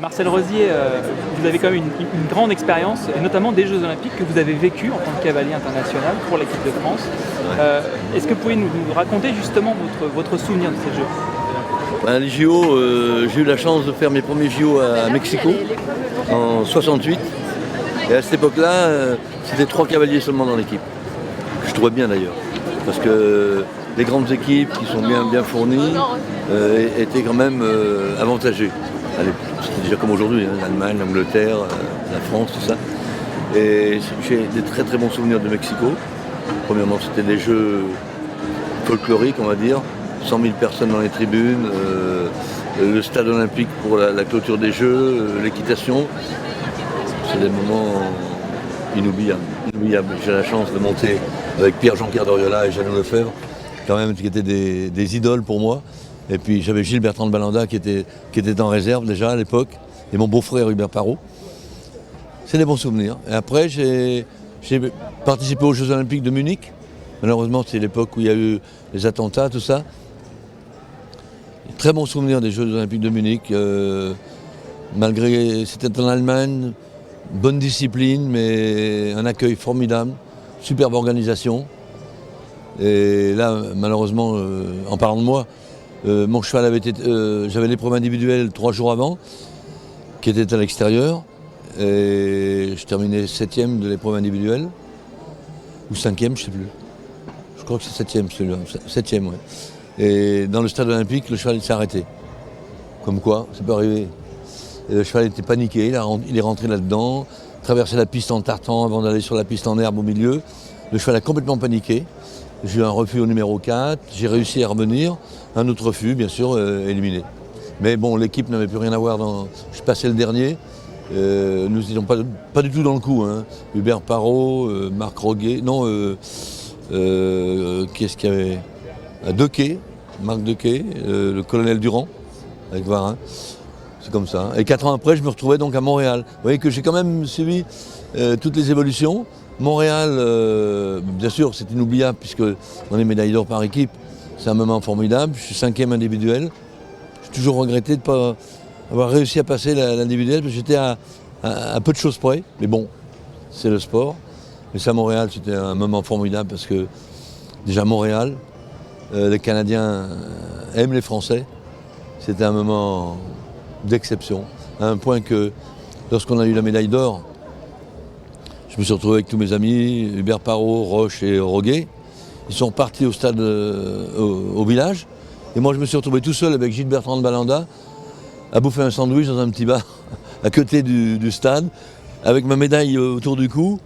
Marcel Rosier, vous avez quand même une grande expérience, et notamment des Jeux Olympiques que vous avez vécu en tant que cavalier international pour l'équipe de France. Ouais. Est-ce que vous pouvez nous raconter justement votre souvenir de ces Jeux? Les JO, j'ai eu la chance de faire mes premiers JO à Mexico en 68. Et à cette époque-là, c'était 3 cavaliers seulement dans l'équipe. Je trouvais bien d'ailleurs, parce que les grandes équipes qui sont bien fournies étaient quand même avantagées. C'était déjà comme aujourd'hui, hein, l'Allemagne, l'Angleterre, la France, tout ça. Et j'ai des très très bons souvenirs de Mexico. Premièrement, c'était des jeux folkloriques, on va dire. 100 000 personnes dans les tribunes, le stade olympique pour la clôture des Jeux, l'équitation. C'est des moments inoubliables. J'ai la chance de monter avec Pierre-Jean Cardoriola et Jeannot Lefebvre, quand même, qui étaient des idoles pour moi. Et puis j'avais Gilles Bertrand de Balanda qui était en réserve déjà à l'époque, et mon beau-frère Hubert Parot. C'est des bons souvenirs. Et après, j'ai participé aux Jeux Olympiques de Munich. Malheureusement, c'est l'époque où il y a eu les attentats, tout ça. Très bon souvenir des Jeux Olympiques de Munich. Malgré, c'était en Allemagne, bonne discipline, mais un accueil formidable, superbe organisation. Et là, malheureusement, en parlant de moi, mon cheval j'avais l'épreuve individuelle 3 jours avant, qui était à l'extérieur. Et je terminais 7e de l'épreuve individuelle, ou 5e, je ne sais plus. Je crois que c'est 7e celui-là, 7e, ouais. Et dans le stade olympique, le cheval s'est arrêté. Comme quoi, ça peut arriver. Et le cheval était paniqué, il est rentré là-dedans, traversé la piste en tartan avant d'aller sur la piste en herbe au milieu. Le cheval a complètement paniqué. J'ai eu un refus au numéro 4, j'ai réussi à revenir. Un autre refus, bien sûr, éliminé. Mais bon, l'équipe n'avait plus rien à voir. Je passais le dernier. Nous n'étions pas du tout dans le coup. Hein. Hubert Parot, Marc Roguet, non, qui est-ce qu'il y avait? Dequet, Marc Dequet, le colonel Durand, avec Varin. C'est comme ça. Et 4 ans après, je me retrouvais donc à Montréal. Vous voyez que j'ai quand même suivi toutes les évolutions. Montréal, bien sûr, c'est inoubliable puisque on est médaille d'or par équipe. C'est un moment formidable. Je suis 5e individuel. J'ai toujours regretté de ne pas avoir réussi à passer l'individuel parce que j'étais à peu de choses près. Mais bon, c'est le sport. Mais ça, Montréal, c'était un moment formidable parce que déjà Montréal, les Canadiens aiment les Français. C'était un moment d'exception. À un point que lorsqu'on a eu la médaille d'or, je me suis retrouvé avec tous mes amis, Hubert Parot, Roche et Roguet. Ils sont repartis au stade, au village. Et moi, je me suis retrouvé tout seul avec Gilles Bertrand de Balanda à bouffer un sandwich dans un petit bar à côté du stade, avec ma médaille autour du cou.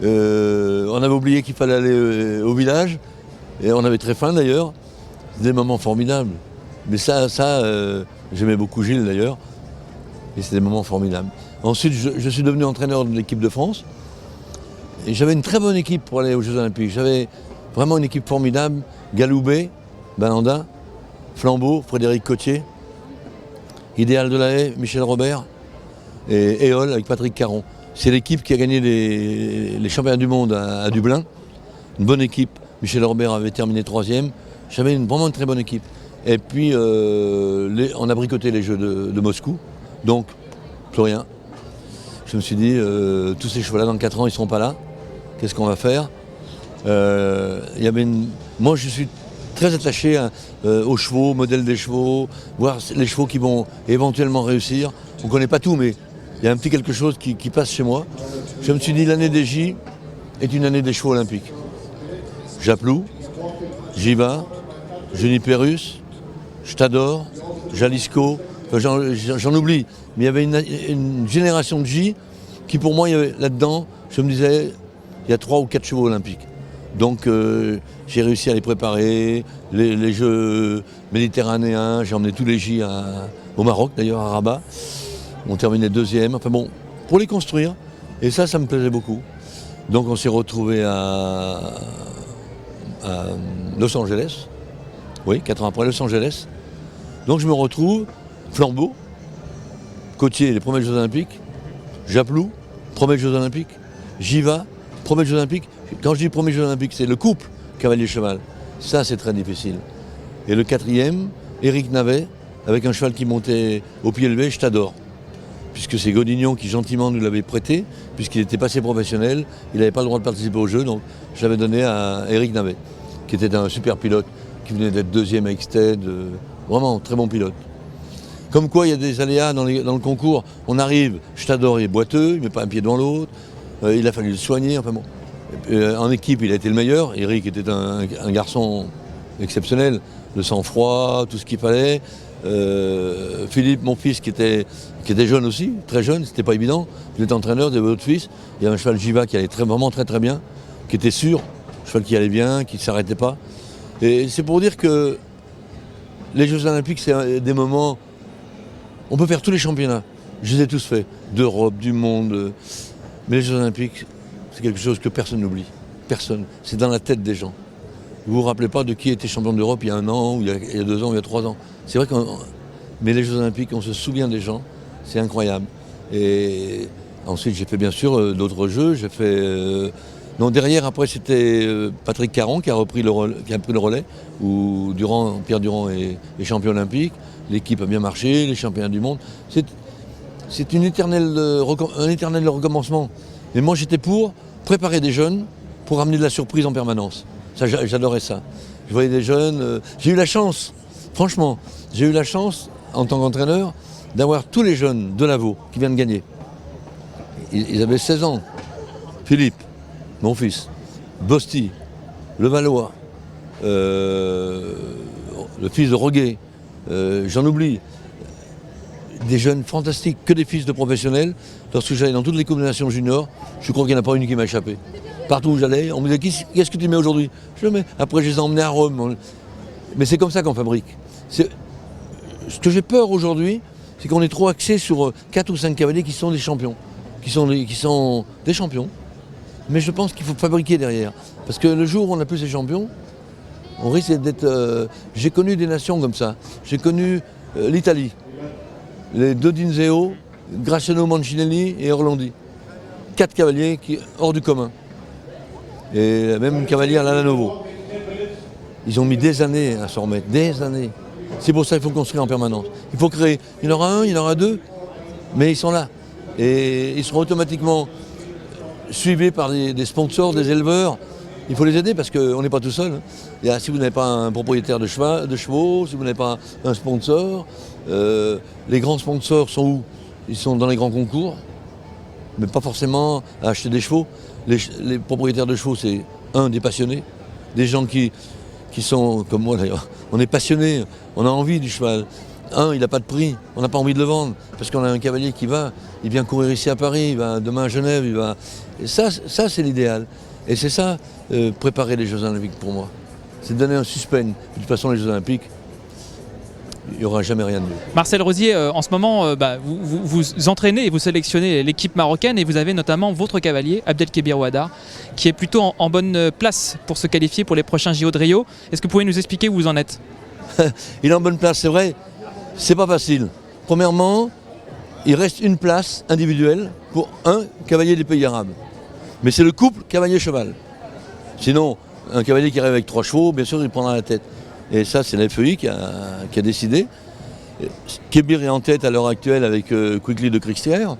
On avait oublié qu'il fallait aller au village. Et on avait très faim d'ailleurs. Des moments formidables. Mais ça j'aimais beaucoup Gilles d'ailleurs. Et c'était des moments formidables. Ensuite, je suis devenu entraîneur de l'équipe de France. Et j'avais une très bonne équipe pour aller aux Jeux Olympiques. J'avais vraiment une équipe formidable. Galoubet, Balanda, Flambeau, Frédéric Cotier, Idéal Delahaye, Michel Robert et Éole avec Patrick Caron. C'est l'équipe qui a gagné les championnats du monde à Dublin. Une bonne équipe. Michel Robert avait terminé 3e. J'avais vraiment une très bonne équipe. Et puis, on a bricoté les Jeux de Moscou. Donc, plus rien. Je me suis dit, tous ces chevaux-là, dans 4 ans, ils ne seront pas là. Qu'est-ce qu'on va faire? Moi, je suis très attaché aux chevaux, au modèle des chevaux, voir les chevaux qui vont éventuellement réussir. On ne connaît pas tout, mais il y a un petit quelque chose qui passe chez moi. Je me suis dit, l'année des J est une année des chevaux olympiques. Japlou, Jiva, Juniperus, Stador, Jalisco, j'en oublie. Mais il y avait une génération de J qui, pour moi, il y avait là-dedans, je me disais, il y a 3 ou 4 chevaux olympiques. Donc j'ai réussi à les préparer, les Jeux méditerranéens, j'ai emmené tous les J au Maroc, d'ailleurs à Rabat. On terminait 2e, enfin bon, pour les construire. Et ça me plaisait beaucoup. Donc on s'est retrouvés à Los Angeles, oui, 4 ans après Los Angeles. Donc je me retrouve, Flambeau, Cotier, les premiers Jeux Olympiques, Japlou, premiers Jeux Olympiques, Jiva, premiers Jeux Olympiques. Quand je dis premiers Jeux Olympiques, c'est le couple cavalier-cheval. Ça, c'est très difficile. Et le 4e, Éric Navet, avec un cheval qui montait au pied levé, je t'adore. puisque c'est Godignon qui gentiment nous l'avait prêté, puisqu'il était passé professionnel, il n'avait pas le droit de participer au jeu, donc je l'avais donné à Eric Navet, qui était un super pilote, qui venait d'être deuxième avec Stead, vraiment très bon pilote. Comme quoi il y a des aléas dans le concours, on arrive, Stador est boiteux, il ne met pas un pied devant l'autre, il a fallu le soigner, enfin bon. En équipe il a été le meilleur, Eric était un garçon exceptionnel, le sang-froid, tout ce qu'il fallait. Philippe, mon fils, qui était jeune aussi, très jeune, c'était pas évident. Il était entraîneur de votre fils. Il y a un cheval Jiva qui allait vraiment très très bien, qui était sûr, un cheval qui allait bien, qui ne s'arrêtait pas. Et c'est pour dire que les Jeux Olympiques, c'est des moments. On peut faire tous les championnats. Je les ai tous faits, d'Europe, du monde. Mais les Jeux Olympiques, c'est quelque chose que personne n'oublie. Personne. C'est dans la tête des gens. Vous ne vous rappelez pas de qui était champion d'Europe il y a 1 an, ou il y a 2 ans, ou il y a 3 ans. C'est vrai mais les Jeux Olympiques, on se souvient des gens, c'est incroyable. Et ensuite, j'ai fait bien sûr d'autres jeux. J'ai fait. Non, derrière, après, c'était Patrick Caron qui a pris le relais, où Pierre Durand est champion olympique. L'équipe a bien marché, les championnats du monde. C'est un éternel recommencement. Mais moi, j'étais pour préparer des jeunes pour amener de la surprise en permanence. Ça, j'adorais ça. Je voyais des jeunes. J'ai eu la chance, franchement, en tant qu'entraîneur, d'avoir tous les jeunes de Lavaux qui viennent de gagner. Ils avaient 16 ans. Philippe, mon fils, Bosti, Levallois, le fils de Roguet, j'en oublie. Des jeunes fantastiques, que des fils de professionnels. Lorsque j'allais dans toutes les Coupes des Nations juniors, je crois qu'il n'y en a pas une qui m'a échappé. Partout où j'allais, on me disait qu'est-ce que tu mets aujourd'hui? Je le mets. Après, je les ai emmenés à Rome. Mais c'est comme ça qu'on fabrique. Ce que j'ai peur aujourd'hui, c'est qu'on est trop axé sur 4 ou 5 cavaliers qui sont des champions. Qui sont des champions. Mais je pense qu'il faut fabriquer derrière. Parce que le jour où on n'a plus ces champions, on risque d'être. J'ai connu des nations comme ça. J'ai connu l'Italie. Les 2 Dinzeo, Graciano Mancinelli et Orlandi. 4 cavaliers hors du commun. Et même une cavalière Lanovo. Ils ont mis des années à s'en remettre, des années. C'est pour ça qu'il faut construire en permanence. Il faut créer. Il y en aura 1, il y en aura 2, mais ils sont là. Et ils seront automatiquement suivis par des sponsors, des éleveurs. Il faut les aider parce qu'on n'est pas tout seul. Si vous n'avez pas un propriétaire de chevaux, si vous n'avez pas un sponsor, les grands sponsors sont où? Ils sont dans les grands concours, mais pas forcément à acheter des chevaux. Les propriétaires de chevaux, c'est des passionnés, des gens qui sont, comme moi d'ailleurs, on est passionnés, on a envie du cheval. Il n'a pas de prix, on n'a pas envie de le vendre, parce qu'on a un cavalier il vient courir ici à Paris, il va demain à Genève, Et ça c'est l'idéal. Et c'est ça, préparer les Jeux Olympiques pour moi. C'est donner un suspense. De toute façon, les Jeux Olympiques, il n'y aura jamais rien de mieux. Marcel Rosier, en ce moment, vous entraînez et vous sélectionnez l'équipe marocaine et vous avez notamment votre cavalier, Abdelkébir Ouaddar, qui est plutôt en bonne place pour se qualifier pour les prochains JO de Rio. Est-ce que vous pouvez nous expliquer où vous en êtes? Il est en bonne place, c'est vrai. C'est pas facile. Premièrement, il reste une place individuelle pour un cavalier des pays arabes. Mais c'est le couple cavalier-cheval. Sinon, un cavalier qui arrive avec 3 chevaux, bien sûr, il prendra la tête. Et ça, c'est la FEI qui a décidé. Kébir est en tête à l'heure actuelle avec Quickly de Cristière.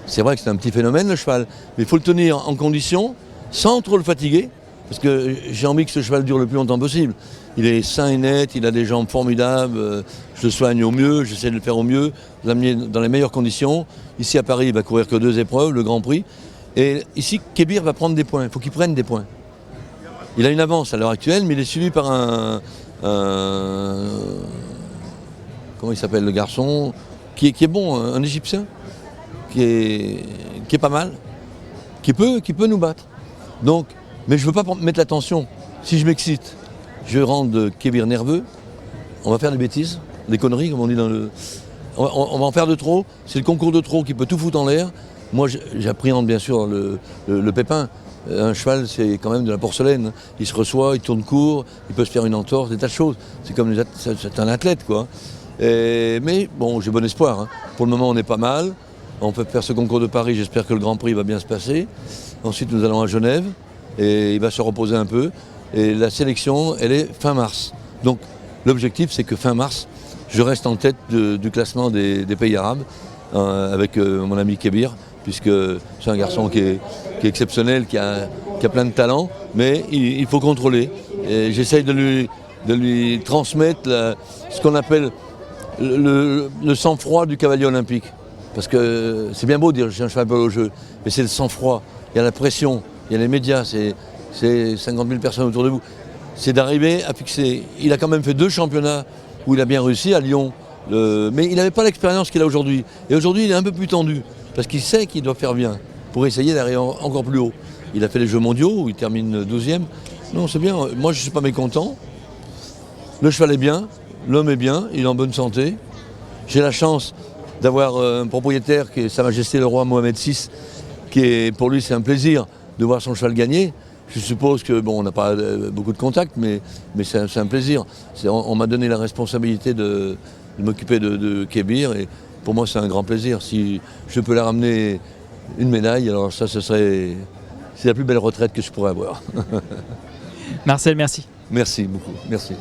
C'est vrai que c'est un petit phénomène, le cheval. Mais il faut le tenir en condition, sans trop le fatiguer. Parce que j'ai envie que ce cheval dure le plus longtemps possible. Il est sain et net, il a des jambes formidables. Je le soigne au mieux, j'essaie de le faire au mieux, de l'amener dans les meilleures conditions. Ici à Paris, il va courir que 2 épreuves, le Grand Prix. Et ici, Kébir va prendre des points. Il faut qu'il prenne des points. Il a une avance à l'heure actuelle, mais il est suivi par comment il s'appelle le garçon, qui est bon, un Égyptien, qui est pas mal, qui peut nous battre. Donc, mais je ne veux pas mettre la tension. Si je m'excite, je rends Kébir nerveux, on va faire des bêtises, des conneries, comme on dit dans le. On va en faire de trop. C'est le concours de trop qui peut tout foutre en l'air. Moi, j'appréhende bien sûr le pépin. Un cheval, c'est quand même de la porcelaine. Il se reçoit, il tourne court, il peut se faire une entorse, des tas de choses. C'est comme c'est un athlète, quoi. Mais bon, j'ai bon espoir. Hein. Pour le moment, on est pas mal. On peut faire ce concours de Paris. J'espère que le Grand Prix va bien se passer. Ensuite, nous allons à Genève et il va se reposer un peu. Et la sélection, elle est fin mars. Donc, l'objectif, c'est que fin mars, je reste en tête du classement des pays arabes avec mon ami Kébir, puisque c'est un garçon qui est exceptionnel, qui a plein de talent, mais il faut contrôler. Et j'essaye de lui transmettre ce qu'on appelle le sang-froid du cavalier olympique. Parce que c'est bien beau de dire j'ai un cheval au jeu, mais c'est le sang-froid, il y a la pression, il y a les médias, c'est 50 000 personnes autour de vous. C'est d'arriver à fixer. Il a quand même fait 2 championnats où il a bien réussi, à Lyon, mais il n'avait pas l'expérience qu'il a aujourd'hui. Et aujourd'hui, il est un peu plus tendu, parce qu'il sait qu'il doit faire bien, pour essayer d'arriver encore plus haut. Il a fait les Jeux mondiaux, où il termine 12e. Non, c'est bien, moi je ne suis pas mécontent. Le cheval est bien, l'homme est bien, il est en bonne santé. J'ai la chance d'avoir un propriétaire qui est Sa Majesté le Roi Mohamed VI, pour lui c'est un plaisir de voir son cheval gagner. Je suppose que, bon, on n'a pas beaucoup de contacts, mais c'est un plaisir. On m'a donné la responsabilité de m'occuper de Kébir, et pour moi c'est un grand plaisir. Si je peux leur ramener une médaille, alors ça c'est la plus belle retraite que je pourrais avoir. Marcel, merci. Merci beaucoup, merci.